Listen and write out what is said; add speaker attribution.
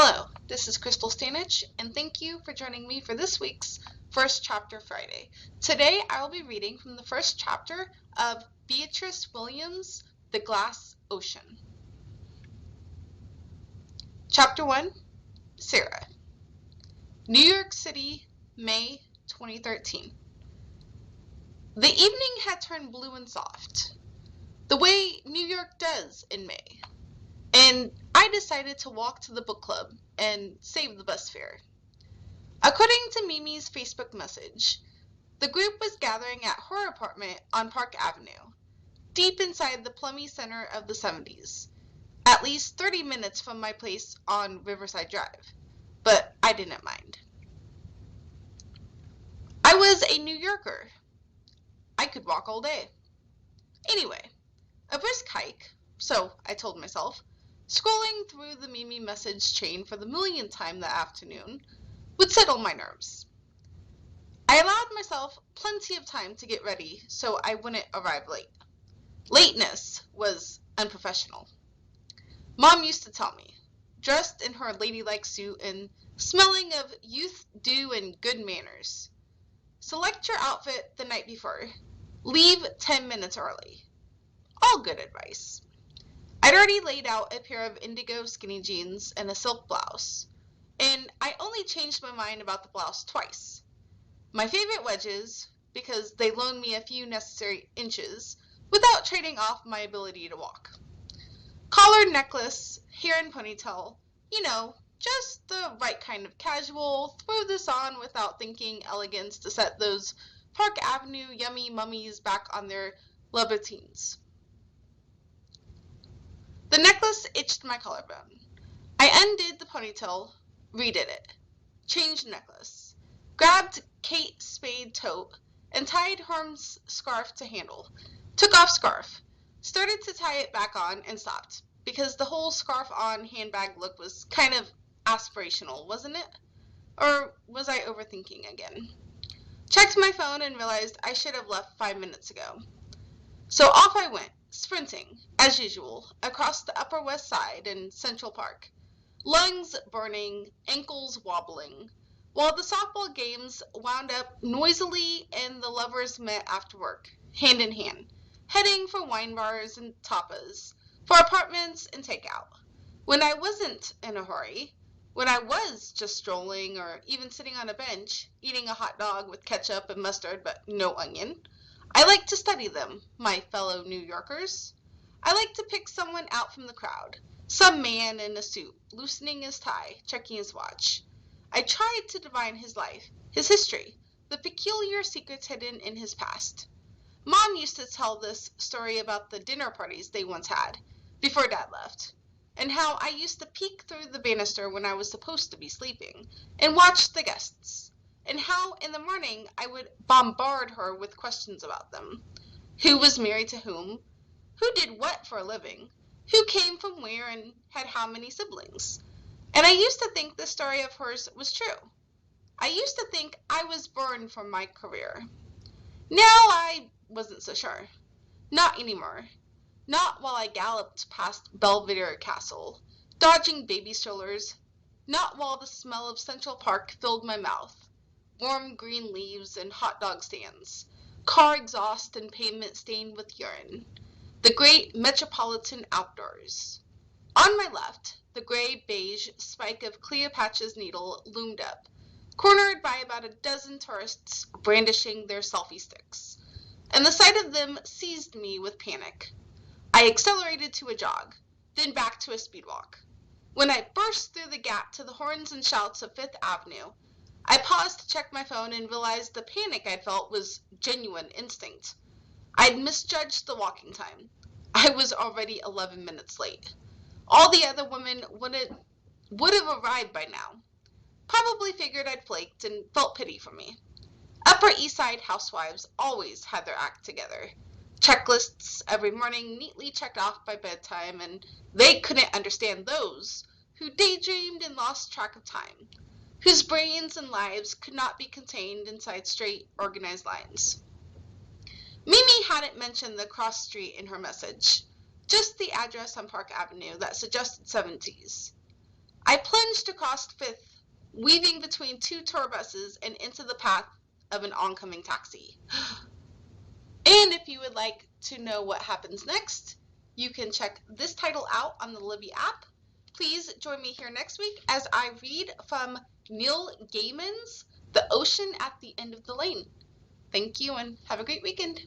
Speaker 1: Hello, this is Krystal, and thank you for joining me for this week's First Chapter Friday. Today I will be reading from the first chapter of Beatriz Williams' The Glass Ocean. Chapter 1, Sarah. New York City, May 2013. The evening had turned blue and soft, the way New York does in May, and I decided to walk to the book club and save the bus fare. According to Mimi's Facebook message, the group was gathering at her apartment on Park Avenue, deep inside the plummy center of the 70s, at least 30 minutes from my place on Riverside Drive, but I didn't mind. I was a New Yorker. I could walk all day. Anyway, a brisk hike, so I told myself, scrolling through the Mimi message chain for the millionth time that afternoon would settle my nerves. I allowed myself plenty of time to get ready so I wouldn't arrive late. Lateness was unprofessional. Mom used to tell me, dressed in her ladylike suit and smelling of youth, dew, and good manners, select your outfit the night before. Leave 10 minutes early. All good advice. I'd already laid out a pair of indigo skinny jeans and a silk blouse, and I only changed my mind about the blouse twice. My favorite wedges, because they loaned me a few necessary inches without trading off my ability to walk. Collared necklace, hair and ponytail, just the right kind of casual, throw this on without thinking elegance to set those Park Avenue yummy mummies back on their libertines. The necklace itched my collarbone. I undid the ponytail, redid it, changed necklace, grabbed Kate Spade tote, and tied Herm's scarf to handle, took off scarf, started to tie it back on, and stopped, because the whole scarf-on handbag look was kind of aspirational, wasn't it? Or was I overthinking again? Checked my phone and realized I should have left 5 minutes ago. So off I went, sprinting, as usual, across the Upper West Side and Central Park, lungs burning, ankles wobbling, while the softball games wound up noisily and the lovers met after work, hand in hand, heading for wine bars and tapas, for apartments and takeout. When I wasn't in a hurry, when I was just strolling or even sitting on a bench, eating a hot dog with ketchup and mustard but no onion, I like to study them, my fellow New Yorkers. I like to pick someone out from the crowd, some man in a suit, loosening his tie, checking his watch. I tried to divine his life, his history, the peculiar secrets hidden in his past. Mom used to tell this story about the dinner parties they once had, before Dad left, and how I used to peek through the banister when I was supposed to be sleeping, and watch the guests, and how in the morning I would bombard her with questions about them. Who was married to whom? Who did what for a living? Who came from where and had how many siblings? And I used to think this story of hers was true. I used to think I was burned from my career. Now I wasn't so sure. Not anymore. Not while I galloped past Belvedere Castle, dodging baby strollers. Not while the smell of Central Park filled my mouth. Warm green leaves and hot dog stands. Car exhaust and pavement stained with urine. The great metropolitan outdoors. On my left, the gray-beige spike of Cleopatra's Needle loomed up, cornered by about a dozen tourists brandishing their selfie sticks, and the sight of them seized me with panic. I accelerated to a jog, then back to a speed walk. When I burst through the gap to the horns and shouts of Fifth Avenue, I paused to check my phone and realized the panic I'd felt was genuine instinct. I'd misjudged the walking time. I was already 11 minutes late. All the other women would have arrived by now. Probably figured I'd flaked and felt pity for me. Upper East Side housewives always had their act together. Checklists every morning neatly checked off by bedtime, and they couldn't understand those who daydreamed and lost track of time, whose brains and lives could not be contained inside straight, organized lines. Mimi hadn't mentioned the cross street in her message, just the address on Park Avenue that suggested 70s. I plunged plunged across Fifth, weaving between two tour buses and into the path of an oncoming taxi. And if you would like to know what happens next, you can check this title out on the Libby app. Please join me here next week as I read from Neil Gaiman's The Ocean at the End of the Lane. Thank you and have a great weekend.